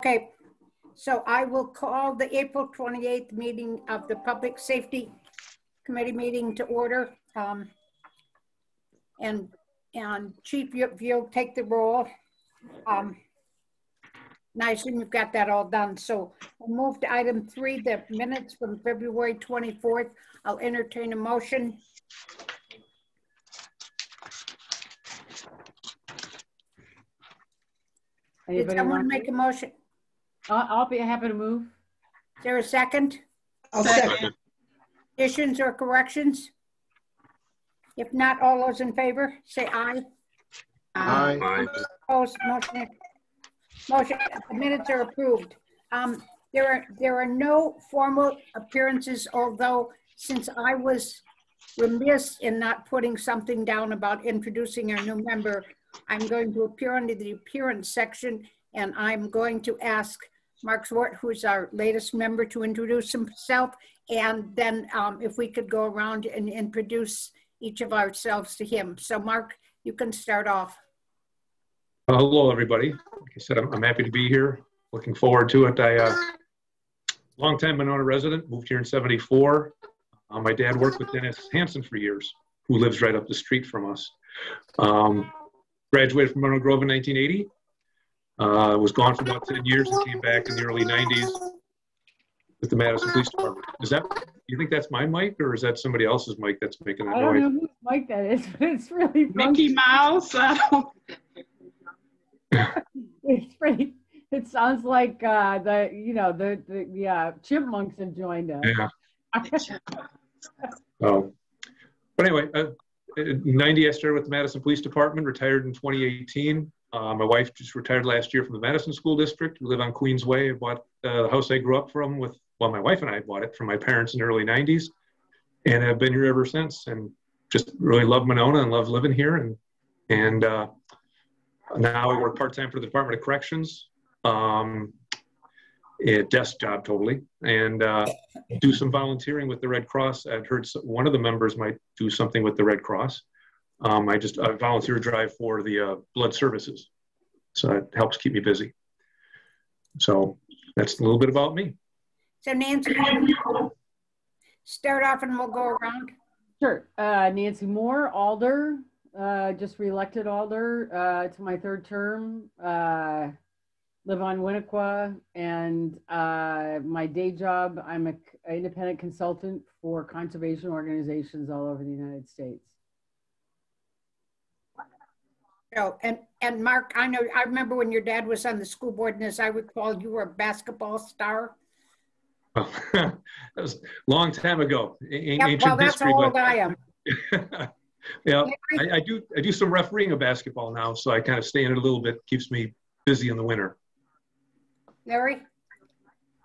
Okay, so I will call the April 28th meeting of the Public Safety Committee meeting to order. And Chief, you'll take the roll. Now I assume you've got that all done. So we'll move to item 3, the minutes from February 24th. I'll entertain a motion. Did someone make a motion? I'll be happy to move. Is there a second? I'll second. Additions or corrections? If not, all those in favor, say aye. Aye. Opposed, motion, the minutes are approved. There are no formal appearances, although since I was remiss in not putting something down about introducing our new member, I'm going to appear under the appearance section, and I'm going to ask Mark Swart, who's our latest member, to introduce himself, and then if we could go around and introduce each of ourselves to him. So Mark, you can start off. Hello, everybody. Like I said, I'm happy to be here. Looking forward to it. Longtime Monona resident, moved here in '74. My dad worked with Dennis Hansen for years, who lives right up the street from us. Graduated from Monona Grove in 1980. Was gone for about 10 years and came back in the early 90s with the Madison Police Department. You think that's my mic, or is that somebody else's mic that's making that noise? I don't know whose mic that is, but it's really Mickey Mouse. It's pretty. It sounds like the chipmunks have joined us. Yeah. Oh, but anyway, 90 I started with the Madison Police Department, retired in 2018. My wife just retired last year from the Madison School District. We live on Queens Way. I bought the house I grew up from my wife and I bought it from my parents in the early 90s, and have been here ever since, and just really love Monona and love living here. And now I work part-time for the Department of Corrections, a desk job totally, and do some volunteering with the Red Cross. I'd heard one of the members might do something with the Red Cross. I volunteer drive for the blood services. So it helps keep me busy. So that's a little bit about me. So Nancy, start off and we'll go around. Sure. Nancy Moore, Alder, just reelected Alder to my 3rd term. Live on Winnequa, and my day job, I'm an independent consultant for conservation organizations all over the United States. Oh, and Mark, I remember when your dad was on the school board, and as I recall, you were a basketball star. Oh, that was a long time ago. Yep, well, that's how old I am. Yeah, I do some refereeing of basketball now, so I kind of stay in it a little bit. Keeps me busy in the winter. Larry?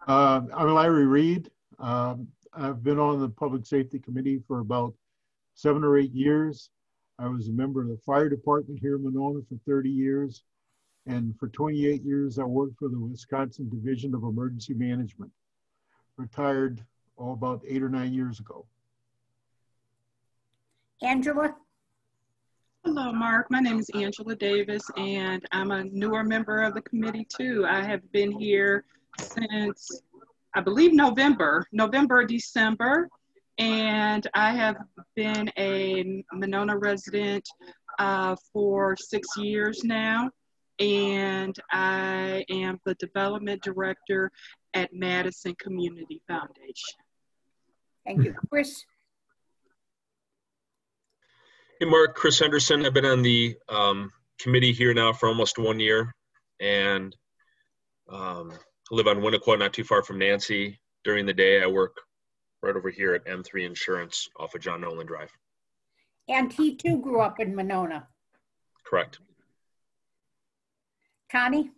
I'm Larry Reed. I've been on the Public Safety Committee for about 7 or 8 years. I was a member of the fire department here in Monona for 30 years. And for 28 years, I worked for the Wisconsin Division of Emergency Management. Retired about 8 or 9 years ago. Angela? Hello, Mark. My name is Angela Davis, and I'm a newer member of the committee too. I have been here since, I believe, November, December, and I have been a Monona resident for 6 years now, and I am the development director at Madison Community Foundation. Thank you. Chris? Hey, Mark, Chris Henderson. I've been on the committee here now for almost 1 year, and live on Winnequa, not too far from Nancy. During the day, I work right over here at M3 Insurance off of John Nolan Drive. And he too grew up in Monona. Correct. Connie?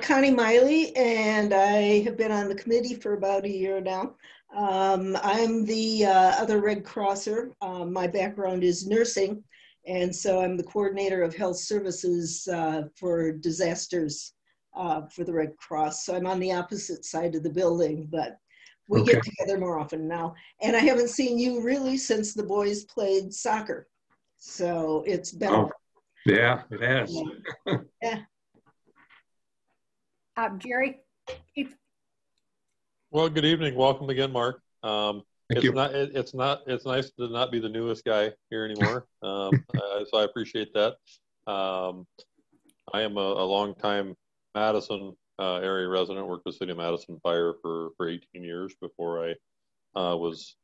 Connie Miley, and I have been on the committee for about a year now. I'm the other Red Crosser. My background is nursing, and so I'm the coordinator of health services for disasters for the Red Cross. So I'm on the opposite side of the building, but we get together more often now. And I haven't seen you really since the boys played soccer. So it's been. Oh, yeah, it has. Yeah. Jerry? Chief? Well, good evening. Welcome again, Mark. Thank It's you. not. It's nice to not be the newest guy here anymore. So I appreciate that. I am a longtime Madison area resident. Worked with City of Madison Fire for 18 years before I was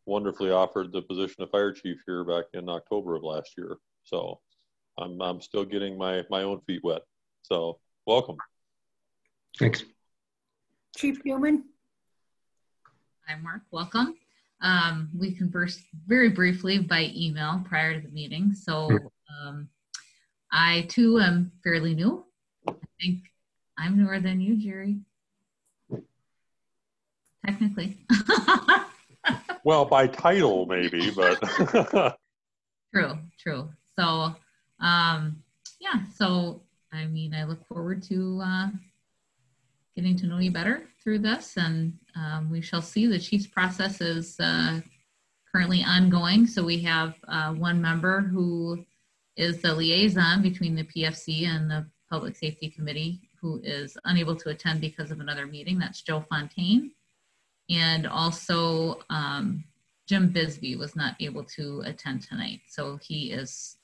wonderfully offered the position of fire chief here back in October of last year. So I'm still getting my own feet wet. So welcome. Thanks. Chief Newman? Hi, Mark. Welcome. We conversed very briefly by email prior to the meeting. So I too am fairly new. I think I'm newer than you, Jerry. Technically. Well, by title maybe, but True. So yeah, so I mean, I look forward to getting to know you better through this, and we shall see. The chief's process is currently ongoing. So we have one member who is the liaison between the PFC and the Public Safety Committee who is unable to attend because of another meeting. That's Joe Fontaine. And also Jim Bisbee was not able to attend tonight. So he is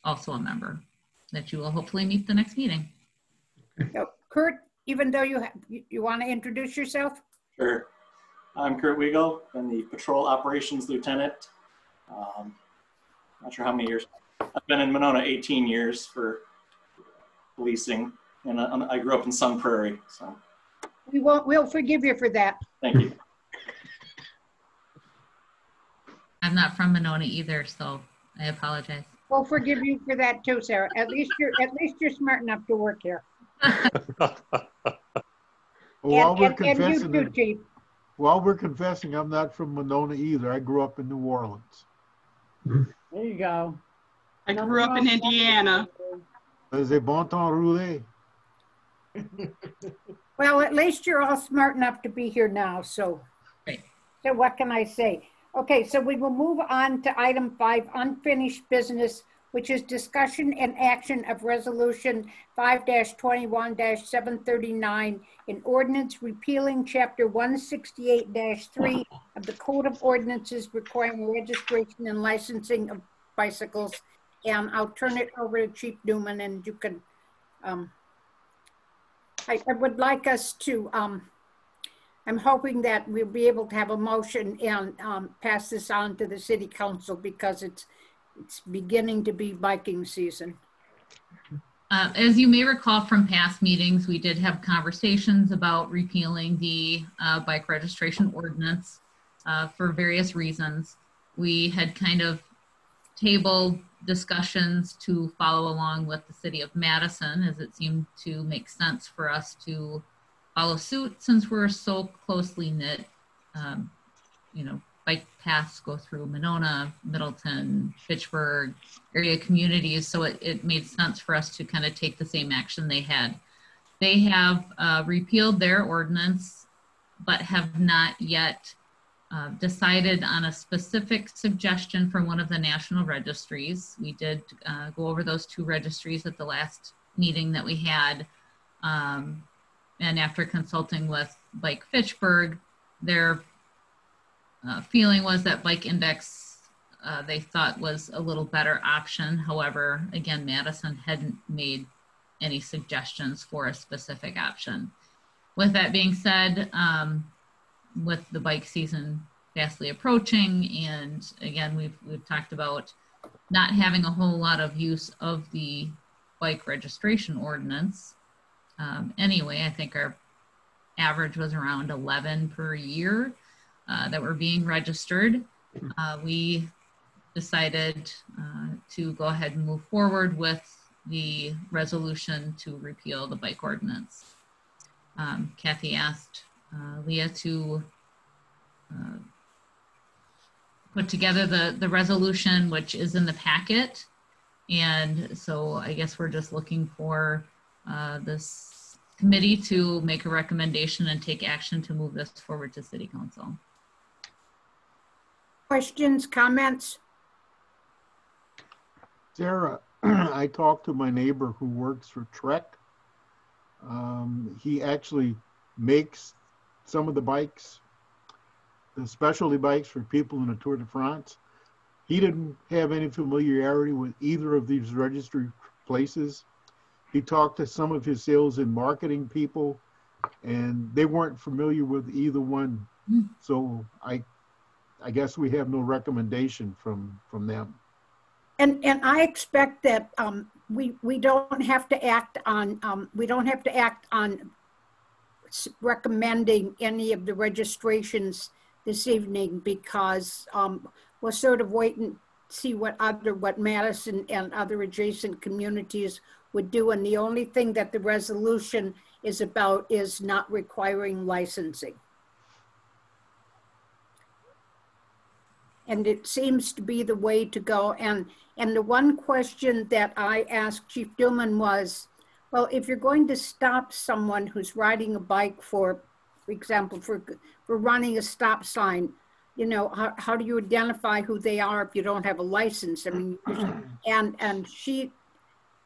also a member that you will hopefully meet the next meeting. So, Kurt, even though you want to introduce yourself? Sure. I'm Kurt Wiegel. I'm the Patrol Operations Lieutenant. Not sure how many years. I've been in Monona 18 years for policing, and I grew up in Sun Prairie. So We'll forgive you for that. thank you. I'm not from Monona either, so I apologize. We'll forgive you for that too, Sarah. At least you're smart enough to work here. While we're And you confessing, too, Chief. while we're confessing, I'm not from Monona either. I grew up in New Orleans. There you go. I grew up in Indiana. C'est bon temps roulé. Well, at least you're all smart enough to be here now, so. Right. So what can I say? Okay, so we will move on to item 5, unfinished business, which is discussion and action of resolution 5-21-739, an ordinance repealing chapter 168-3 of the Code of Ordinances requiring registration and licensing of bicycles. And I'll turn it over to Chief Newman, and you can, I would like us to, I'm hoping that we'll be able to have a motion and pass this on to the City Council because it's beginning to be biking season. As you may recall from past meetings, we did have conversations about repealing the bike registration ordinance for various reasons. We had kind of tabled discussions to follow along with the City of Madison, as it seemed to make sense for us to follow suit since we're so closely knit. You know, bike paths go through Monona, Middleton, Fitchburg area communities, so it made sense for us to kind of take the same action they had. They have repealed their ordinance, but have not yet decided on a specific suggestion from one of the national registries. We did go over those 2 registries at the last meeting that we had. And after consulting with Bike Fitchburg, their feeling was that Bike Index they thought was a little better option. However, again, Madison hadn't made any suggestions for a specific option. With that being said, with the bike season fastly approaching, and again, we've talked about not having a whole lot of use of the bike registration ordinance. Anyway, I think our average was around 11 per year that were being registered. We decided to go ahead and move forward with the resolution to repeal the bike ordinance. Kathy asked Leah to put together the resolution, which is in the packet. And so I guess we're just looking for this committee to make a recommendation and take action to move this forward to City Council. Questions, comments? Sarah, I talked to my neighbor who works for Trek. He actually makes some of the bikes, the specialty bikes for people in the Tour de France. He didn't have any familiarity with either of these registry places. He talked to some of his sales and marketing people, and they weren't familiar with either one. So I guess we have no recommendation from them. And I expect that we don't have to act on recommending any of the registrations this evening, because we'll sort of wait and see what Madison and other adjacent communities would do. And the only thing that the resolution is about is not requiring licensing. And it seems to be the way to go. And the one question that I asked Chief Dillman was, well, if you're going to stop someone who's riding a bike for example, for running a stop sign, you know, how do you identify who they are if you don't have a license? I mean, and she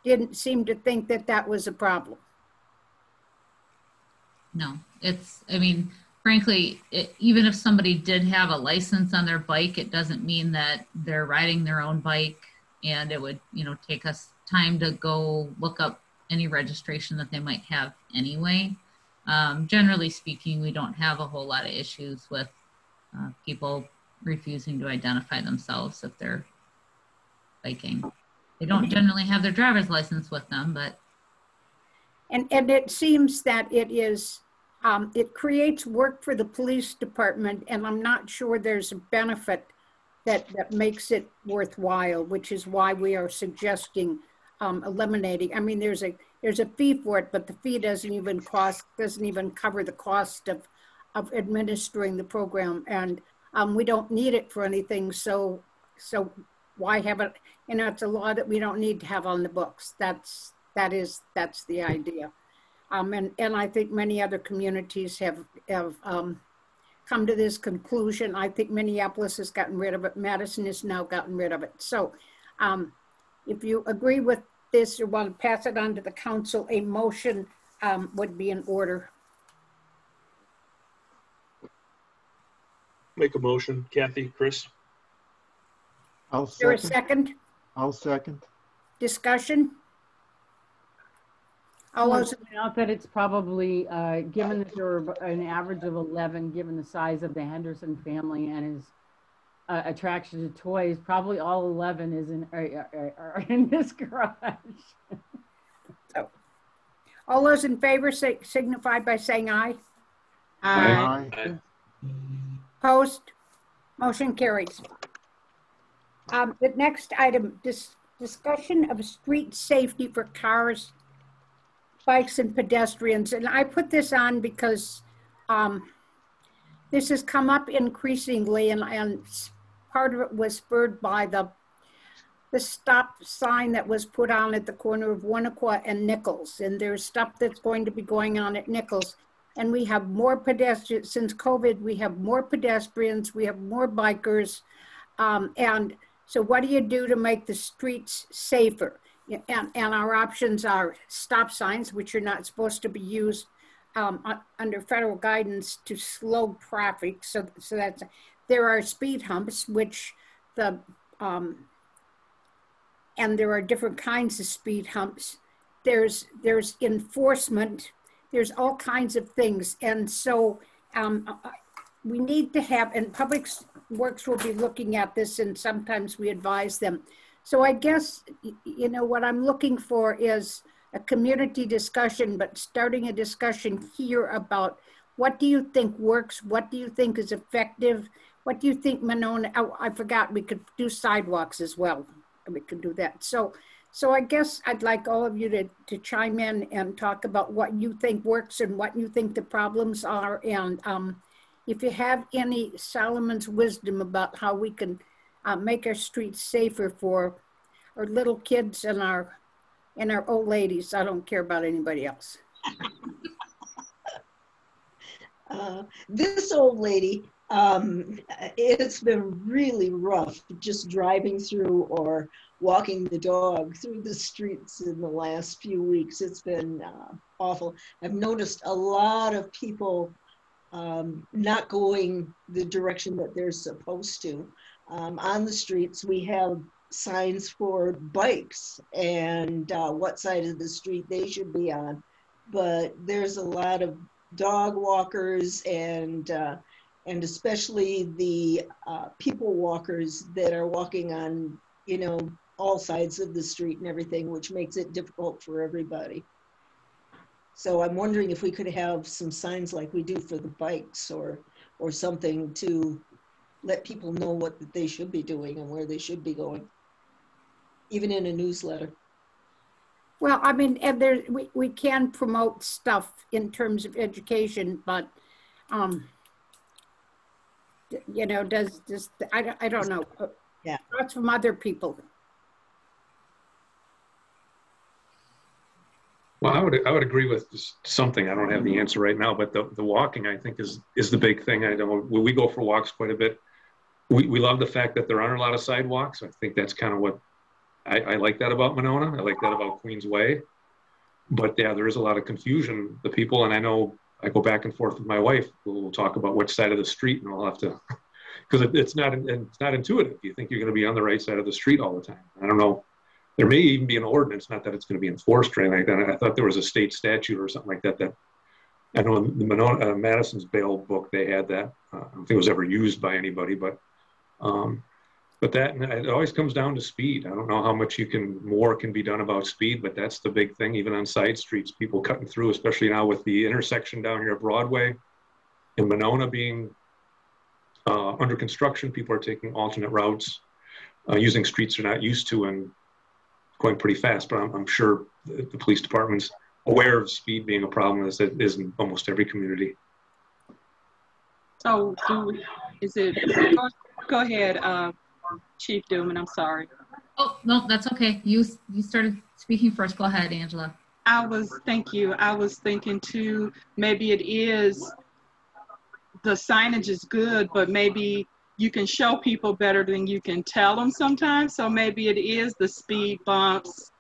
didn't seem to think that that was a problem. No, I mean, frankly, even if somebody did have a license on their bike, it doesn't mean that they're riding their own bike, and it would, you know, take us time to go look up any registration that they might have anyway. Generally speaking, we don't have a whole lot of issues with people refusing to identify themselves if they're biking. They don't generally have their driver's license with them, but. And it seems that it is, it creates work for the police department, and I'm not sure there's a benefit that makes it worthwhile, which is why we are suggesting eliminating. I mean, there's a fee for it, but the fee doesn't even cover the cost of administering the program, and we don't need it for anything. So why have it? You know, it's a law that we don't need to have on the books. That's the idea. And I think many other communities have come to this conclusion. I think Minneapolis has gotten rid of it. Madison has now gotten rid of it. So if you agree with this or want to pass it on to the council, a motion would be in order. Make a motion, Kathy, Chris. Is there a second? I'll second. Discussion? All those point out that it's probably, given that there were an average of 11, given the size of the Henderson family and his attraction to toys, probably all 11 is are in this garage. So, all those in favor signify by saying aye. Aye. Aye. Opposed? Motion carries. The next item, discussion of street safety for cars, bikes, and pedestrians. And I put this on because this has come up increasingly, and part of it was spurred by the stop sign that was put on at the corner of Winnequa and Nichols. And there's stuff that's going to be going on at Nichols. And we have more pedestrians, since COVID, we have more pedestrians, we have more bikers. And so what do you do to make the streets safer? And our options are stop signs, which are not supposed to be used under federal guidance to slow traffic. So that's, there are speed humps, which and there are different kinds of speed humps. There's enforcement. There's all kinds of things. And so we need to have, and Public Works will be looking at this, and sometimes we advise them. So I guess, you know, what I'm looking for is a community discussion, but starting a discussion here about what do you think works? What do you think is effective? What do you think, Monona? Oh, I forgot, we could do sidewalks as well. We could do that. So I guess I'd like all of you to chime in and talk about what you think works and what you think the problems are. And if you have any Solomon's wisdom about how we can make our streets safer for our little kids and our old ladies. I don't care about anybody else. This old lady, it's been really rough just driving through or walking the dog through the streets in the last few weeks. It's been awful. I've noticed a lot of people not going the direction that they're supposed to. On the streets, we have signs for bikes and what side of the street they should be on. But there's a lot of dog walkers and especially the people walkers that are walking on, you know, all sides of the street and everything, which makes it difficult for everybody. So I'm wondering if we could have some signs like we do for the bikes or something to let people know what they should be doing and where they should be going, even in a newsletter. Well, I mean, and there, we can promote stuff in terms of education, but, you know, I don't know. Yeah. That's from other people. Well, I would agree with something. I don't have the answer right now, but the walking, I think, is the big thing. I know we go for walks quite a bit. We love the fact that there aren't a lot of sidewalks. I think that's kind of what I like that about Monona. I like that about Queens Way. But yeah, there is a lot of confusion. The people, and I know I go back and forth with my wife. We'll talk about which side of the street, and I'll have to, because it's not intuitive. You think you're going to be on the right side of the street all the time. I don't know. There may even be an ordinance, not that it's going to be enforced or anything like that. I thought there was a state statute or something like that. That I know in the Madison's bail book they had that. I don't think it was ever used by anybody, but that, and it always comes down to speed. I don't know how much more can be done about speed, but that's the big thing. Even on side streets, people cutting through, especially now with the intersection down here at Broadway and Monona being under construction. People are taking alternate routes, using streets they're not used to, and going pretty fast. But I'm sure the police department's aware of speed being a problem, as it is in almost every community. So go ahead, Chief Dooman, I'm sorry. Oh, no, that's okay. You started speaking first. Go ahead, Angela. Thank you. I was thinking too, maybe it is, the signage is good, but maybe you can show people better than you can tell them sometimes. So maybe it is the speed bumps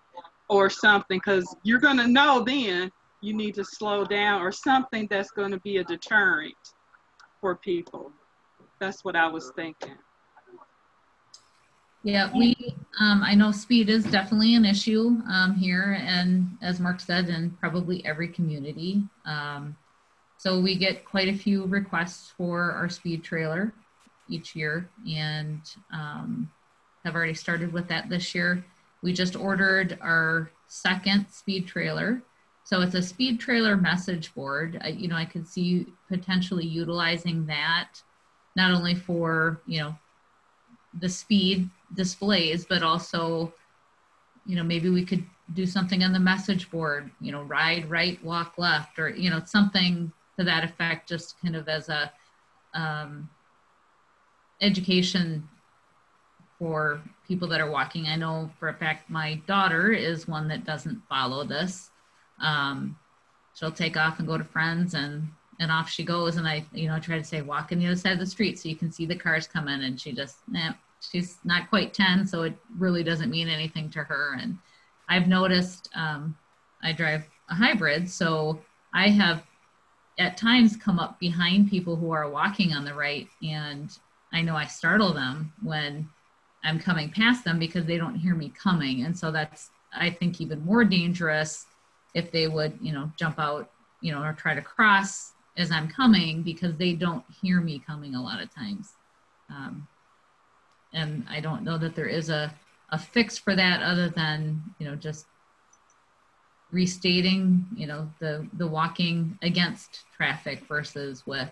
or something, because you're going to know then you need to slow down or something that's going to be a deterrent for people. That's what I was thinking. Yeah, I know speed is definitely an issue here, and as Mark said, in probably every community. So we get quite a few requests for our speed trailer each year, and have already started with that this year. We just ordered our second speed trailer. So it's a speed trailer message board. I could see potentially utilizing that, not only for, the speed displays, but also, maybe we could do something on the message board, ride right, walk left, or, something to that effect, just kind of as a education for people that are walking. I know for a fact my daughter is one that doesn't follow this. She'll take off and go to friends, and off she goes. And I, try to say, walk on the other side of the street so you can see the cars come in, and she just, she's not quite 10, so it really doesn't mean anything to her. And I've noticed, I drive a hybrid, so I have at times come up behind people who are walking on the right, and I know I startle them when I'm coming past them because they don't hear me coming. And so that's, I think, even more dangerous if they would, jump out, or try to cross as I'm coming, because they don't hear me coming a lot of times. And I don't know that there is a fix for that, other than, just restating, the walking against traffic versus with,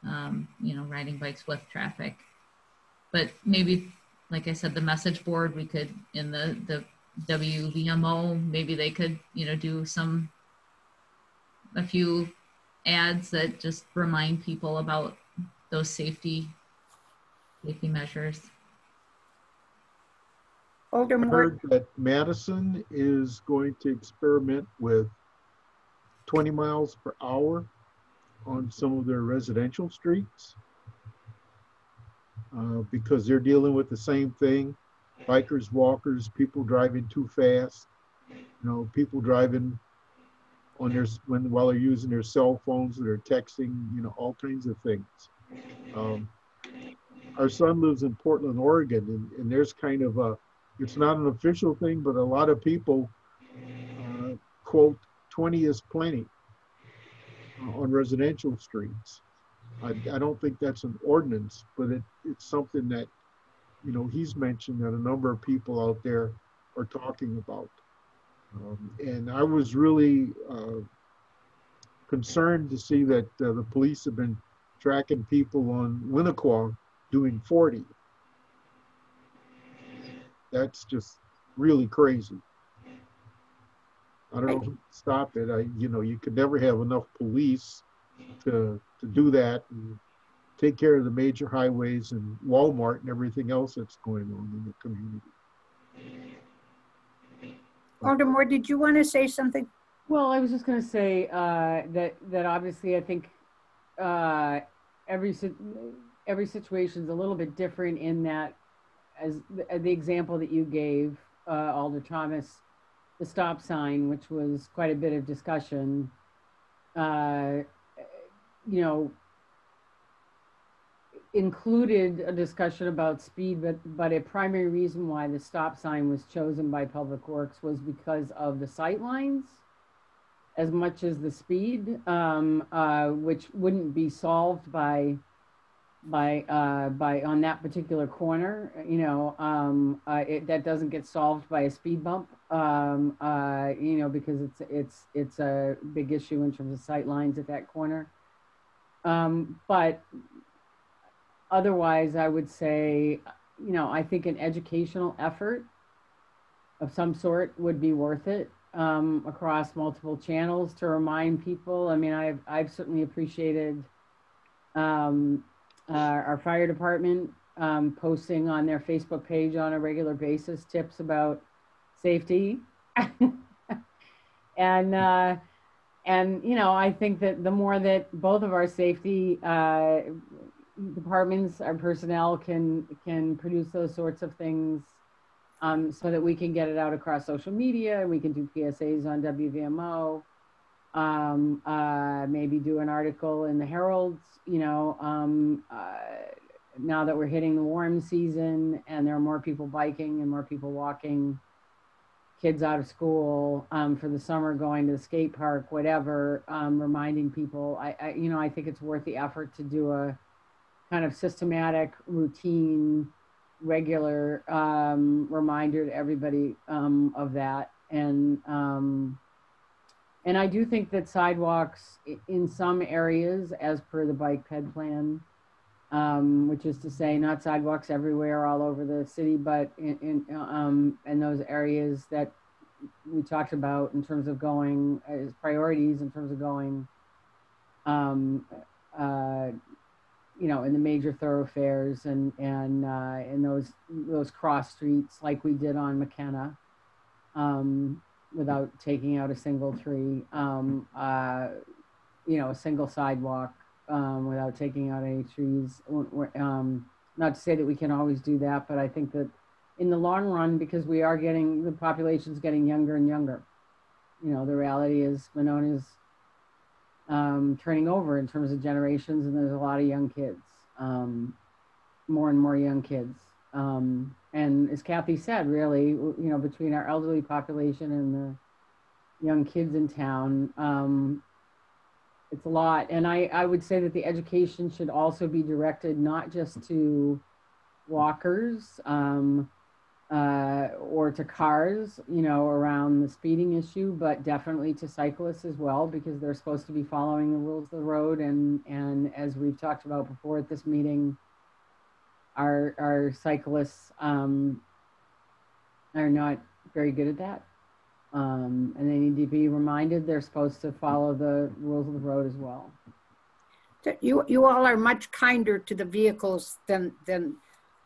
riding bikes with traffic. But maybe, like I said, the message board, we could, in the WVMO, maybe they could, do a few ads that just remind people about those safety measures. I heard that Madison is going to experiment with 20 miles per hour on some of their residential streets because they're dealing with the same thing. bikers, walkers, people driving too fast, you know, people driving on their, while they're using their cell phones, or they're texting, you know, all kinds of things. Our son lives in Portland, Oregon, and there's kind of a, it's not an official thing, but a lot of people quote 20 is plenty on residential streets. I don't think that's an ordinance, but it's something that, you know, he's mentioned that a number of people out there are talking about. And I was really concerned to see that the police have been tracking people on Winnequa doing 40. That's just really crazy. I don't know who can stop it. You know, you could never have enough police to do that and take care of the major highways and Walmart and everything else that's going on in the community. Alderman, did you want to say something? Well, I was just going to say that obviously I think every situation is a little bit different in that, as the example that you gave, Alder Thomas, the stop sign, which was quite a bit of discussion, you know, included a discussion about speed, but a primary reason why the stop sign was chosen by Public Works was because of the sight lines as much as the speed, which wouldn't be solved by on that particular corner, you know, that doesn't get solved by a speed bump, you know, because it's a big issue in terms of sight lines at that corner. But otherwise, I would say, you know, I think an educational effort of some sort would be worth it, across multiple channels to remind people. I mean, I've certainly appreciated our fire department posting on their Facebook page on a regular basis tips about safety. And you know, I think that the more that both of our safety departments, our personnel can produce those sorts of things, so that we can get it out across social media, and we can do PSAs on WVMO, maybe do an article in the Heralds, you know, now that we're hitting the warm season and there are more people biking and more people walking, kids out of school for the summer, going to the skate park, whatever, reminding people, you know, I think it's worth the effort to do a kind of systematic, routine, regular reminder to everybody of that. And I do think that sidewalks in some areas, as per the bike ped plan, which is to say not sidewalks everywhere all over the city, but in those areas that we talked about in terms of going as priorities, in terms of going, you know, in the major thoroughfares and in those cross streets like we did on McKenna, without taking out a single tree, you know, a single sidewalk, without taking out any trees. Not to say that we can always do that, but I think that in the long run, because we are the population's getting younger and younger, you know, the reality is Monona's turning over in terms of generations, and there's a lot of young kids, more and more young kids. And as Kathy said, really, you know, between our elderly population and the young kids in town, it's a lot. And I would say that the education should also be directed not just to walkers or to cars, you know, around the speeding issue, but definitely to cyclists as well, because they're supposed to be following the rules of the road. And as we've talked about before at this meeting, our cyclists are not very good at that. And they need to be reminded they're supposed to follow the rules of the road as well. You all are much kinder to the vehicles than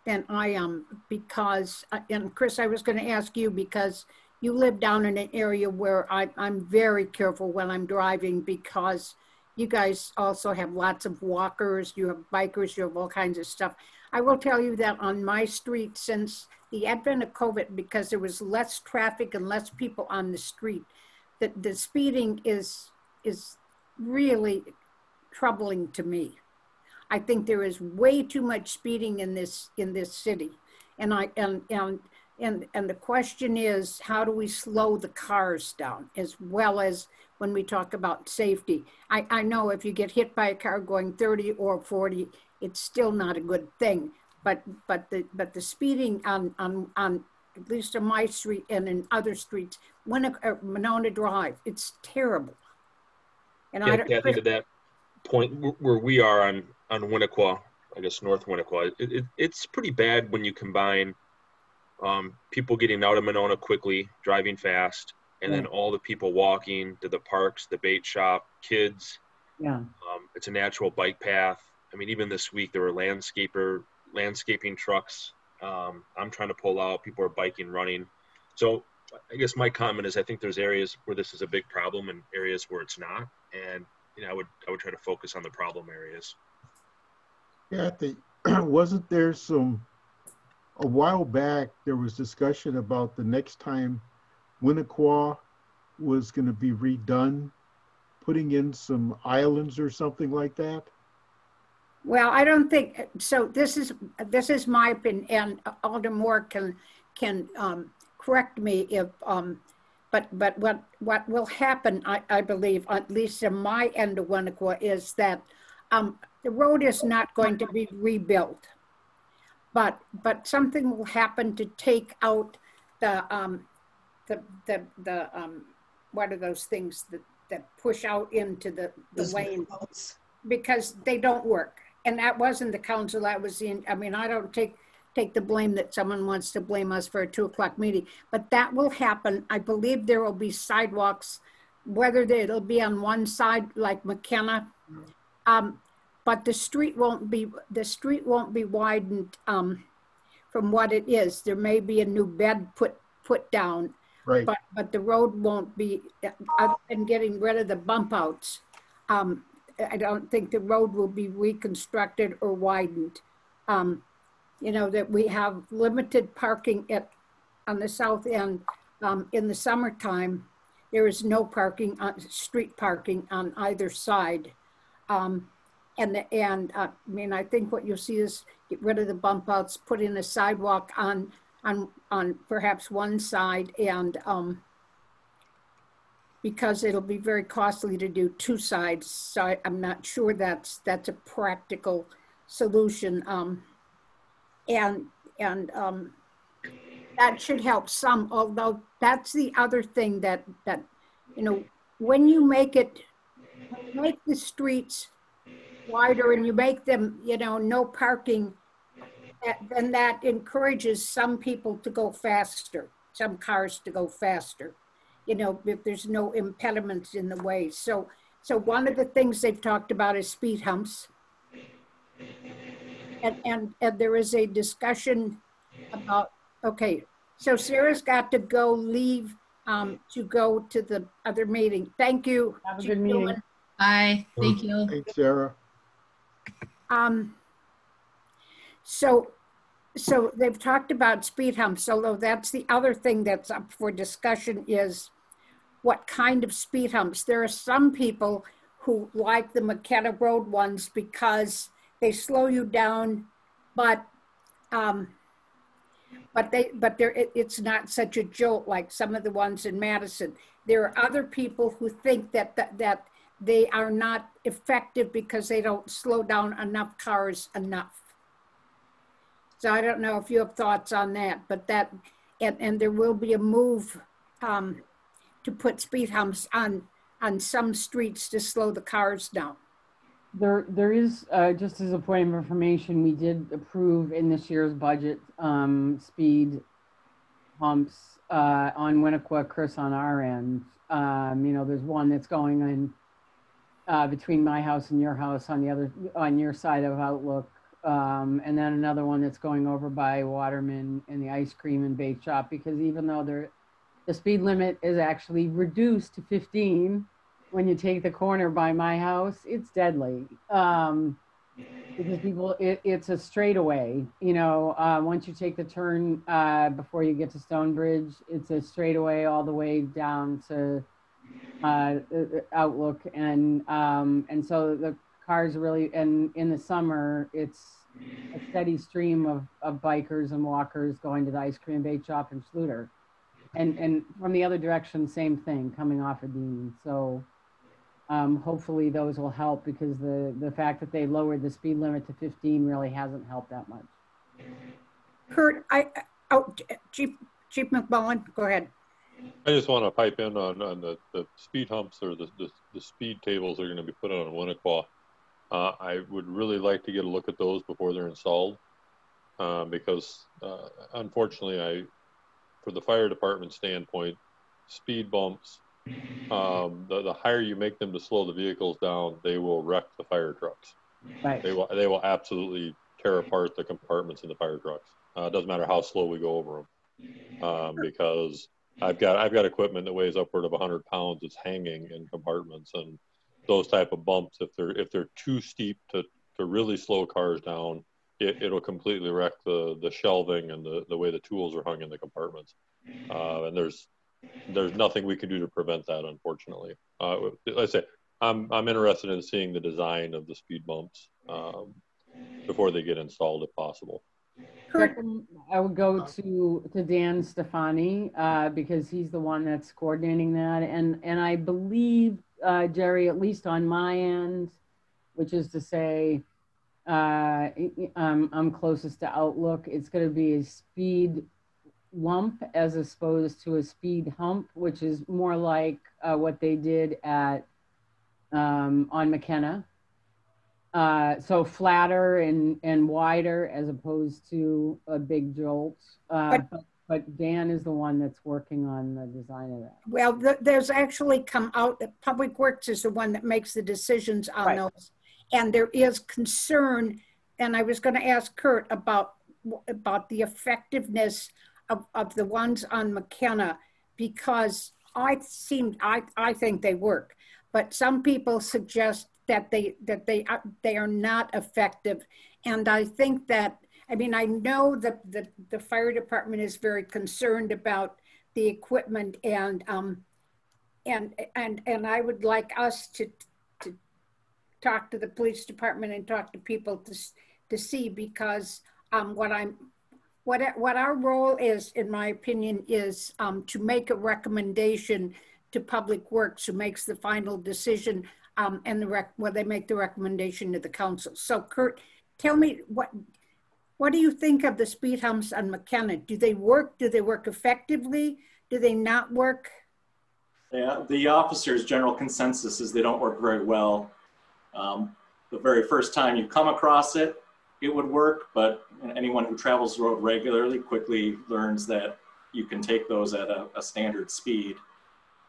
I am, because, and Chris, I was going to ask you, because you live down in an area where I'm very careful when I'm driving, because you guys also have lots of walkers, you have bikers, you have all kinds of stuff. I will tell you that on my street, since the advent of COVID, because there was less traffic and less people on the street, that the speeding is really troubling to me. I think there is way too much speeding in this city, and the question is, how do we slow the cars down, as well as when we talk about safety? I know if you get hit by a car going 30 or 40, it's still not a good thing. But the speeding on at least on my street and in other streets, Monona Drive, it's terrible. And yeah, Kathy, to that point where we are on Winnequa, I guess North Winnequa, it's pretty bad when you combine people getting out of Monona quickly, driving fast, and then all the people walking to the parks, the bait shop, kids. Yeah. It's a natural bike path. I mean, even this week there were landscaping trucks. I'm trying to pull out. People are biking, running. So I guess my comment is I think there's areas where this is a big problem and areas where it's not. And I would try to focus on the problem areas. Kathy, wasn't there a while back, there was discussion about the next time Winnequa was going to be redone, putting in some islands or something like that? Well, I don't think so. This is my opinion, and Alder Moore can correct me if. But what will happen, I believe, at least in my end of Winnequa, is that the road is not going to be rebuilt, but something will happen to take out the what are those things that push out into the lane, because they don't work. And that wasn't the council, that was in, I mean, I don't take the blame that someone wants to blame us for a 2 o'clock meeting, but that will happen. I believe there will be sidewalks, whether it'll be on one side like McKenna, but the street won't be widened from what it is. There may be a new bed put down, right? But the road won't be, other than getting rid of the bump outs. I don't think the road will be reconstructed or widened. You know, that we have limited parking on the south end. In the summertime, there is no parking, street parking on either side. I mean, I think what you'll see is get rid of the bump outs, put in a sidewalk on perhaps one side, and because it'll be very costly to do 2 sides, so I'm not sure that's a practical solution. That should help some, although that's the other thing that you know, when you make the streets wider and you make them, you know, no parking, then that encourages some people to go faster, some cars to go faster, you know, if there's no impediments in the way. So one of the things they've talked about is speed humps. And there is a discussion about, okay, so Sarah's got to leave to go to the other meeting. Thank you. Have a good meeting. Bye. Thank you. Thanks, Sarah. So they've talked about speed humps, although that's the other thing that's up for discussion is what kind of speed humps. There are some people who like the McKenna Road ones because they slow you down, but it's not such a jolt like some of the ones in Madison. There are other people who think that they are not effective because they don't slow down enough cars enough. So I don't know if you have thoughts on that, but and there will be a move to put speed humps on some streets to slow the cars down. There is, just as a point of information, we did approve in this year's budget speed humps on Winnequa, Chris, on our end. You know, there's one that's going on between my house and your house on your side of Outlook. And then another one that's going over by Waterman and the ice cream and bake shop, because even though the speed limit is actually reduced to 15, when you take the corner by my house, it's deadly. because people, it's a straightaway, you know, once you take the turn before you get to Stonebridge, it's a straightaway all the way down to Outlook, and so the cars really, and in the summer, it's a steady stream of bikers and walkers going to the ice cream bake shop in Schluter. And from the other direction, same thing, coming off of Dean. So hopefully those will help, because the fact that they lowered the speed limit to 15 really hasn't helped that much. Kurt, Chief McMullen, go ahead. I just want to pipe in on the speed humps, or the speed tables that are going to be put on Winnequa. I would really like to get a look at those before they're installed, because unfortunately, for the fire department standpoint, speed bumps, the higher you make them to slow the vehicles down, they will wreck the fire trucks. Right. They will absolutely tear apart the compartments in the fire trucks. It doesn't matter how slow we go over them, because I've got equipment that weighs upward of 100 pounds that's hanging in compartments, and those type of bumps, if they're too steep to really slow cars down, it'll completely wreck the shelving and the way the tools are hung in the compartments. And there's nothing we can do to prevent that, unfortunately. Like I say, I'm interested in seeing the design of the speed bumps before they get installed, if possible. Second, I would go to Dan Stefani, because he's the one that's coordinating that. And I believe, Jerry, at least on my end, which is to say, I'm closest to Outlook, it's going to be a speed lump as opposed to a speed hump, which is more like what they did at on McKenna. So flatter and wider as opposed to a big jolt. But Dan is the one that's working on the design of that. Well, there's actually come out that Public Works is the one that makes the decisions on those. And there is concern, and I was going to ask Kurt about the effectiveness of the ones on McKenna, because I think they work, but some people suggest that they are not effective. And I think that, I mean, I know that the fire department is very concerned about the equipment, and I would like us to talk to the police department and talk to people to see, because what our role is, in my opinion, is to make a recommendation to Public Works, who makes the final decision, and they make the recommendation to the council. So Kurt, tell me, what do you think of the speed humps on McKenna? Do they work? Do they work effectively? Do they not work? Yeah, the officer's general consensus is they don't work very well. The very first time you come across it, it would work, but anyone who travels the road regularly quickly learns that you can take those at a standard speed,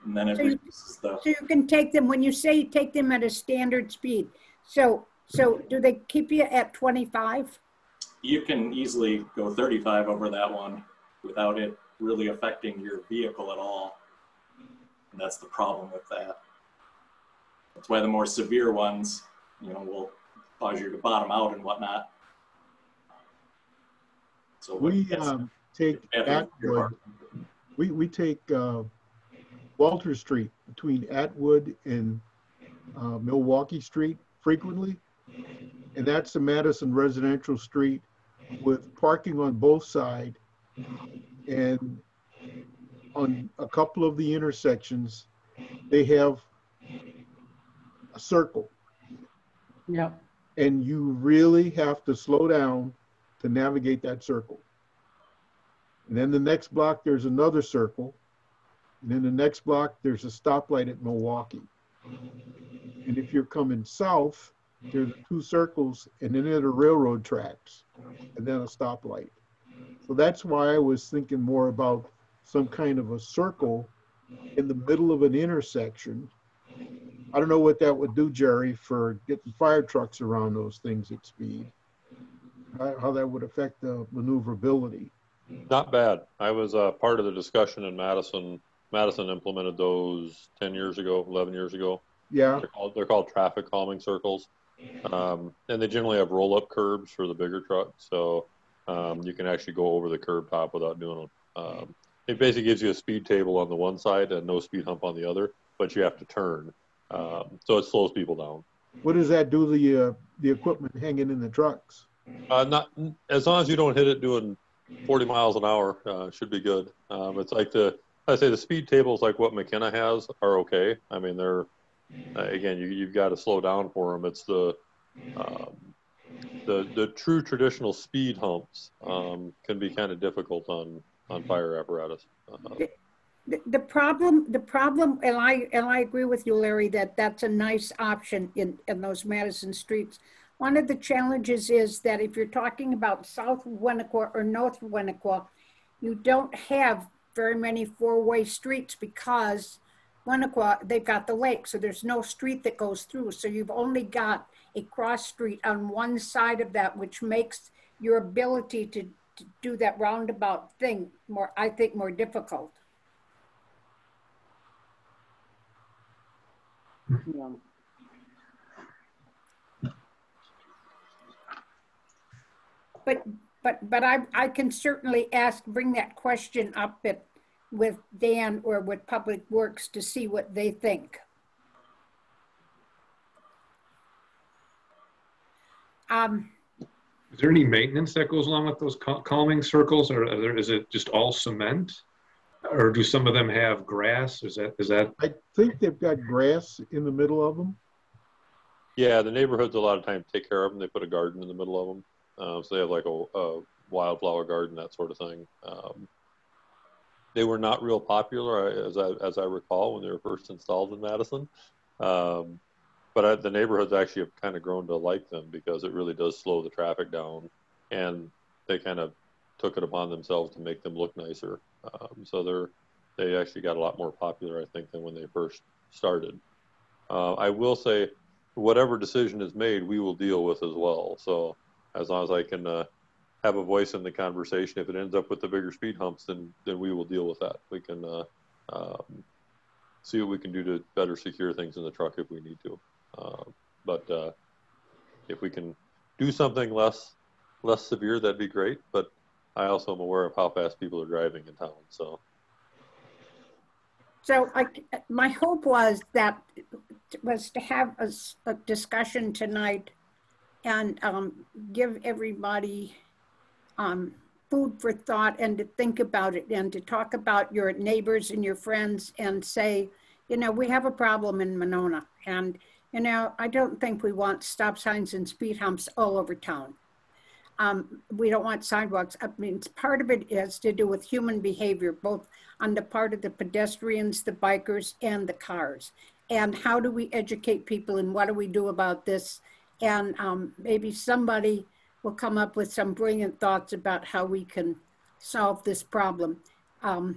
and then it reduces the... So you can take them, when you say take them at a standard speed, so do they keep you at 25? You can easily go 35 over that one without it really affecting your vehicle at all. And that's the problem with that. That's why the more severe ones, will cause you to bottom out and whatnot. So we take Atwood. We take Walter Street between Atwood and Milwaukee Street frequently, and that's the Madison residential street with parking on both sides, and on a couple of the intersections they have a circle. Yeah. And you really have to slow down to navigate that circle. And then the next block, there's another circle. And then the next block, there's a stoplight at Milwaukee. And if you're coming south, there's 2 circles, and then there are railroad tracks, and then a stoplight. So that's why I was thinking more about some kind of a circle in the middle of an intersection. I don't know what that would do, Jerry, for getting fire trucks around those things at speed. How that would affect the maneuverability. Not bad. I was part of the discussion in Madison. Madison implemented those 10 years ago, 11 years ago. Yeah. They're called traffic calming circles. And they generally have roll-up curbs for the bigger trucks, so you can actually go over the curb top without doing it. It basically gives you a speed table on the one side and no speed hump on the other, but you have to turn. So it slows people down. What does that do to the equipment hanging in the trucks? Not as long as you don't hit it doing 40 miles an hour, should be good. It's like I say the speed tables like what McKenna has are okay. I mean, they're again, you've got to slow down for them. It's the true traditional speed humps can be kind of difficult on fire apparatus. The problem, and I agree with you, Larry, that that's a nice option in those Madison streets. One of the challenges is that if you're talking about South Winnequa or North Winnequa, you don't have very many four-way streets because Winnequa, they've got the lake, so there's no street that goes through. So you've only got a cross street on one side of that, which makes your ability to do that roundabout thing more, I think, more difficult. Yeah. But I can certainly bring that question up with Dan or with Public Works to see what they think. Is there any maintenance that goes along with those calming circles, or is it just all cement, or do some of them have grass? Is that? I think they've got grass in the middle of them. Yeah, the neighborhoods a lot of times take care of them. They put a garden in the middle of them. So they have like a wildflower garden, that sort of thing. They were not real popular, as I recall, when they were first installed in Madison. But the neighborhoods actually have kind of grown to like them because it really does slow the traffic down, and they kind of took it upon themselves to make them look nicer. So they actually got a lot more popular, I think, than when they first started. I will say, whatever decision is made, we will deal with as well. So as long as I can have a voice in the conversation, if it ends up with the bigger speed humps, then we will deal with that. We can see what we can do to better secure things in the truck if we need to. But if we can do something less severe, that'd be great. But I also am aware of how fast people are driving in town. So my hope was to have a discussion tonight and give everybody food for thought and to think about it and to talk about your neighbors and your friends and say, you know, we have a problem in Monona, and you know, I don't think we want stop signs and speed humps all over town. We don't want sidewalks. I mean, part of it has to do with human behavior, both on the part of the pedestrians, the bikers, and the cars. And how do we educate people, and what do we do about this? And maybe somebody will come up with some brilliant thoughts about how we can solve this problem. So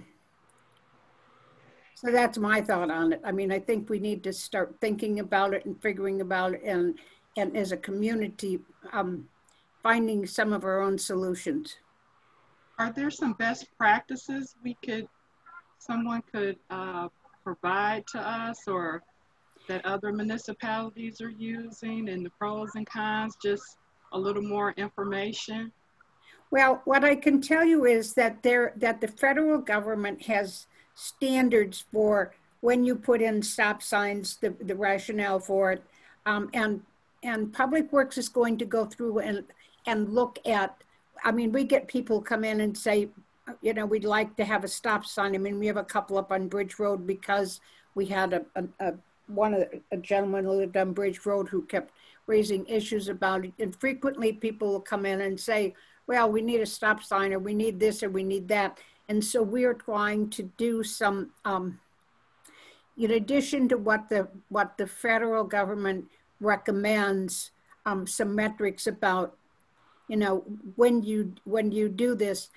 that's my thought on it. I mean, I think we need to start thinking about it and figuring about it, and as a community, finding some of our own solutions. Are there some best practices someone could provide to us, or that other municipalities are using, and the pros and cons, just a little more information? Well, what I can tell you is that the federal government has standards for when you put in stop signs, the rationale for it, and Public Works is going to go through and look at. I mean, we get people come in and say, you know, we'd like to have a stop sign. I mean, we have a couple up on Bridge Road because we had a gentleman who lived on Bridge Road who kept raising issues about it. And frequently people will come in and say, well, we need a stop sign, or we need this, or we need that. And so we are trying to do some, in addition to what the federal government recommends, some metrics about, you know, when you do this.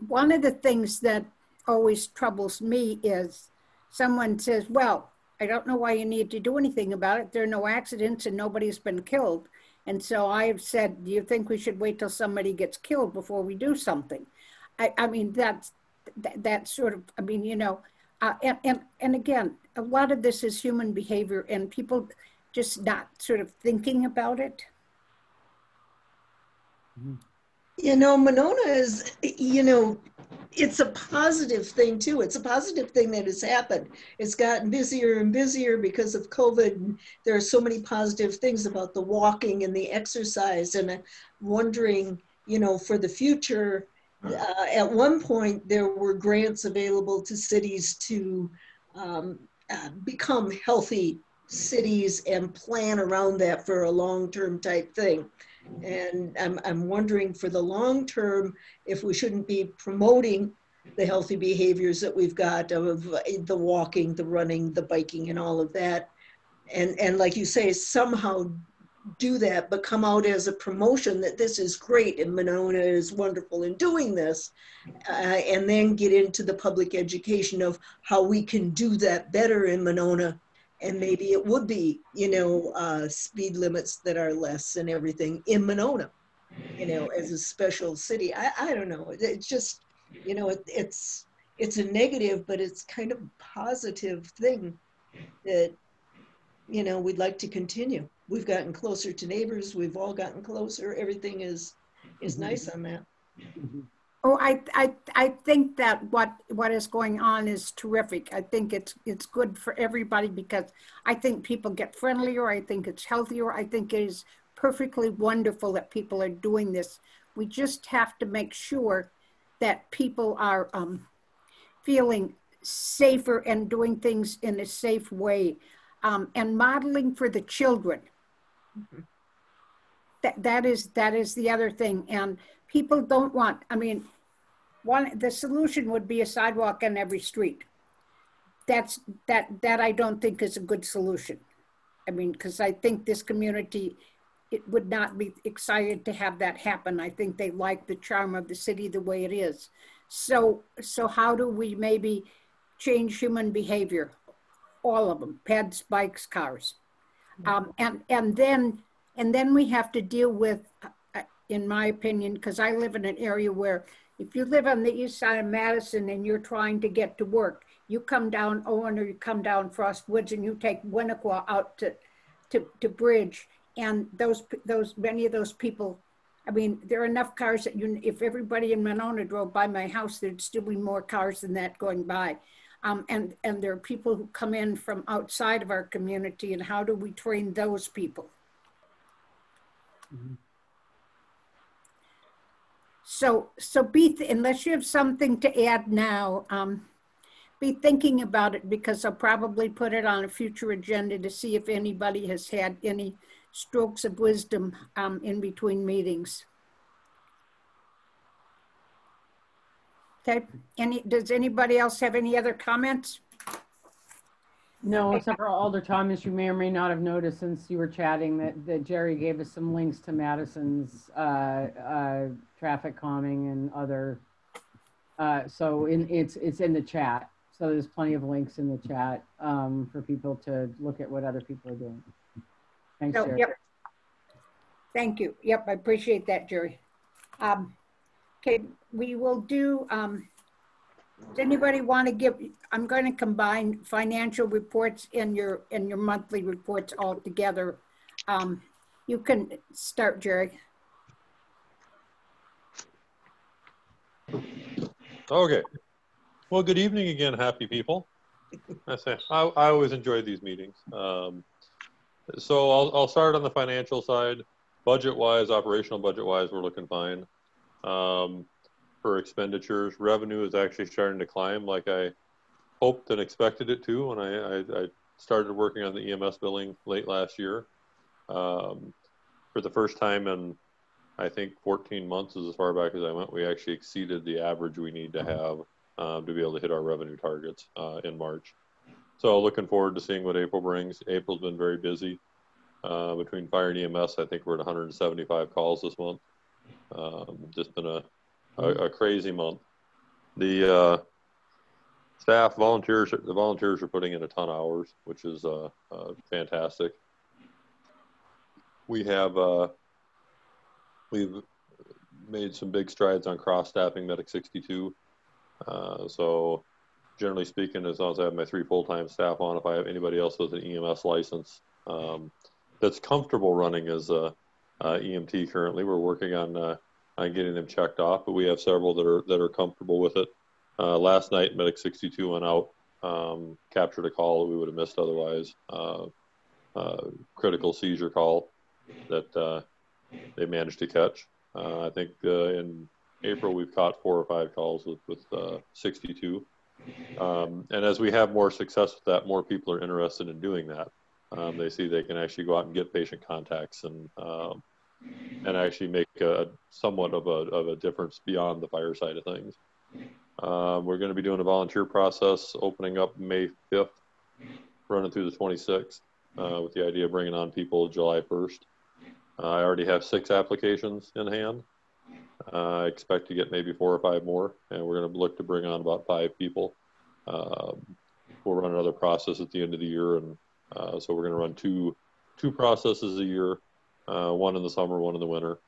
One of the things that always troubles me is someone says, well, I don't know why you need to do anything about it. There are no accidents and nobody's been killed. And so I've said, do you think we should wait till somebody gets killed before we do something? I mean, that's sort of, I mean, you know, and again, a lot of this is human behavior, and people, just not sort of thinking about it. You know, Monona is, you know, it's a positive thing too. It's a positive thing that has happened. It's gotten busier and busier because of COVID. And there are so many positive things about the walking and the exercise. And I'm wondering, you know, for the future, at one point there were grants available to cities to become healthy cities and plan around that for a long-term type thing. And I'm wondering for the long term, if we shouldn't be promoting the healthy behaviors that we've got of the walking, the running, the biking, and all of that. And like you say, somehow do that, but come out as a promotion that this is great and Monona is wonderful in doing this. And then get into the public education of how we can do that better in Monona. And maybe it would be, you know, speed limits that are less and everything in Monona, you know, as a special city. I don't know. It's just, you know, it's a negative, but it's kind of a positive thing that, you know, we'd like to continue. We've gotten closer to neighbors. We've all gotten closer. Everything is nice on that. Oh, I think that what is going on is terrific. I think it's good for everybody because I think people get friendlier. I think it's healthier. I think it is perfectly wonderful that people are doing this. We just have to make sure that people are feeling safer and doing things in a safe way, and modeling for the children. That is the other thing. And people don't want, I mean, the solution would be a sidewalk on every street. That I don't think is a good solution. I mean, because I think this community, it would not be excited to have that happen. I think they like the charm of the city the way it is. So how do we maybe change human behavior? All of them, peds, bikes, cars. And then we have to deal with, in my opinion, because I live in an area where if you live on the east side of Madison and you're trying to get to work, you come down Owen or you come down Frost Woods and you take Winnequa out to Bridge, and many of those people, I mean, there are enough cars that if everybody in Monona drove by my house, there'd still be more cars than that going by. And there are people who come in from outside of our community, and how do we train those people? So unless you have something to add now, be thinking about it, because I'll probably put it on a future agenda to see if anybody has had any strokes of wisdom in between meetings. Okay, does anybody else have any other comments? No, except for Alder Thomas, you may or may not have noticed since you were chatting that Jerry gave us some links to Madison's traffic calming and other, so it's in the chat. So there's plenty of links in the chat for people to look at what other people are doing. Thanks, Jerry. Yep. Thank you. Yep, I appreciate that, Jerry. Okay, we will do, does anybody want to give, I'm going to combine financial reports and your monthly reports all together. You can start, Jerry. Okay. Well, good evening again, happy people. I always enjoy these meetings. So I'll start on the financial side. Budget-wise, operational budget-wise, we're looking fine. For expenditures, revenue is actually starting to climb like I hoped and expected it to when I started working on the EMS billing late last year. For the first time in, I think, 14 months, is as far back as I went, we actually exceeded the average we need to have to be able to hit our revenue targets in March. So looking forward to seeing what April brings. April's been very busy. Between fire and EMS, I think we're at 175 calls this month. Just been a crazy month. The staff volunteers, the volunteers are putting in a ton of hours, which is fantastic. We have we've made some big strides on cross-staffing Medic 62. So generally speaking, as long as I have my 3 full-time staff on, if I have anybody else with an EMS license, that's comfortable running as a EMT currently. We're working on getting them checked off, but we have several that are comfortable with it. Last night, Medic 62 went out, captured a call that we would have missed otherwise, critical seizure call that they managed to catch. I think in April, we've caught 4 or 5 calls with 62. And as we have more success with that, more people are interested in doing that. They see they can actually go out and get patient contacts and actually make somewhat of a difference beyond the fire side of things. We're going to be doing a volunteer process opening up May 5th, running through the 26th, with the idea of bringing on people July 1st. I already have 6 applications in hand. I expect to get maybe 4 or 5 more, and we're going to look to bring on about 5 people. We'll run another process at the end of the year, and so we're going to run two processes a year, one in the summer, one in the winter.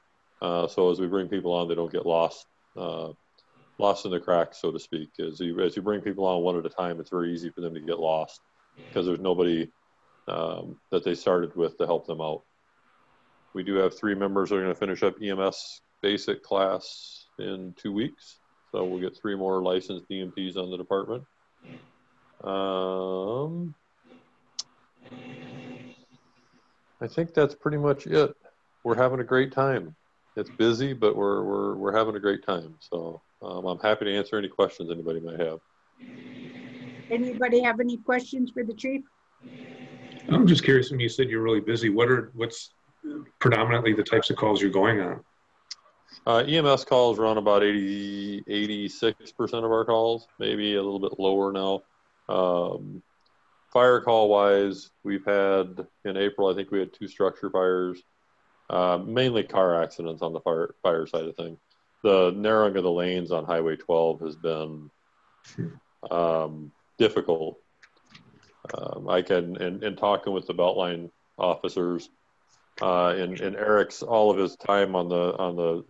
So as we bring people on, they don't get lost in the cracks, so to speak. As you bring people on one at a time, it's very easy for them to get lost because there's nobody that they started with to help them out. We do have 3 members that are going to finish up EMS basic class in 2 weeks. So we'll get 3 more licensed EMTs on the department. I think that's pretty much it. We're having a great time. It's busy, but we're having a great time. So I'm happy to answer any questions anybody might have. Anybody have any questions for the chief? I'm just curious, when you said you're really busy, what's predominantly the types of calls you're going on? EMS calls run about 86% of our calls, maybe a little bit lower now. Fire call wise, we've had in April, I think we had 2 structure fires, mainly car accidents on the fire side of things. The narrowing of the lanes on Highway 12 has been difficult. In talking with the Beltline officers, and Eric's all of his time on the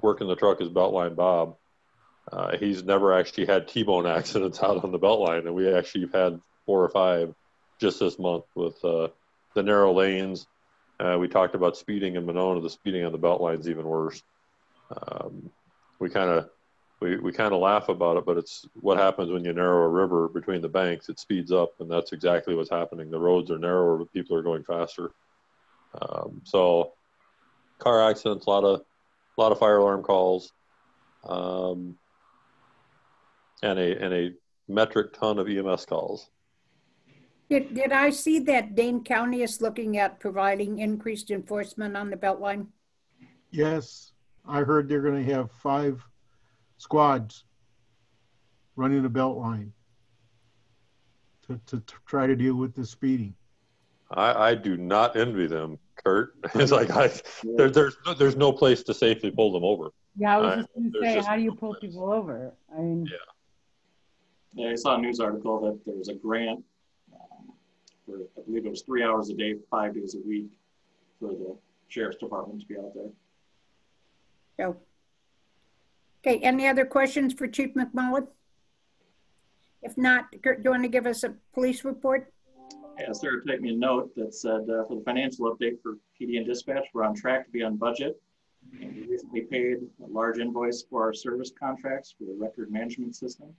working the truck as Beltline Bob, he's never actually had T-bone accidents out on the Beltline, and we actually had 4 or 5 just this month with the narrow lanes. We talked about speeding in Monona. The speeding on the Beltline is even worse. We kind of laugh about it, but it's what happens when you narrow a river between the banks. It speeds up, and that's exactly what's happening. The roads are narrower, but people are going faster. So car accidents, a lot of fire alarm calls, and a metric ton of EMS calls. Did I see that Dane County is looking at providing increased enforcement on the Beltline? Yes, I heard they're going to have 5 squads running the Beltline to try to deal with the speeding. I do not envy them, Kurt. It's like there's no place to safely pull them over. Yeah, I was just going to say, how do you pull people over? I mean, yeah, I saw a news article that there was a grant for, I believe it was 3 hours a day, 5 days a week for the sheriff's department to be out there. So, okay, any other questions for Chief McMullen? If not, Kurt, do you want to give us a police report? Yeah, Sarah typed me a note that said for the financial update for PD and dispatch, we're on track to be on budget. And we recently paid a large invoice for our service contracts for the record management system.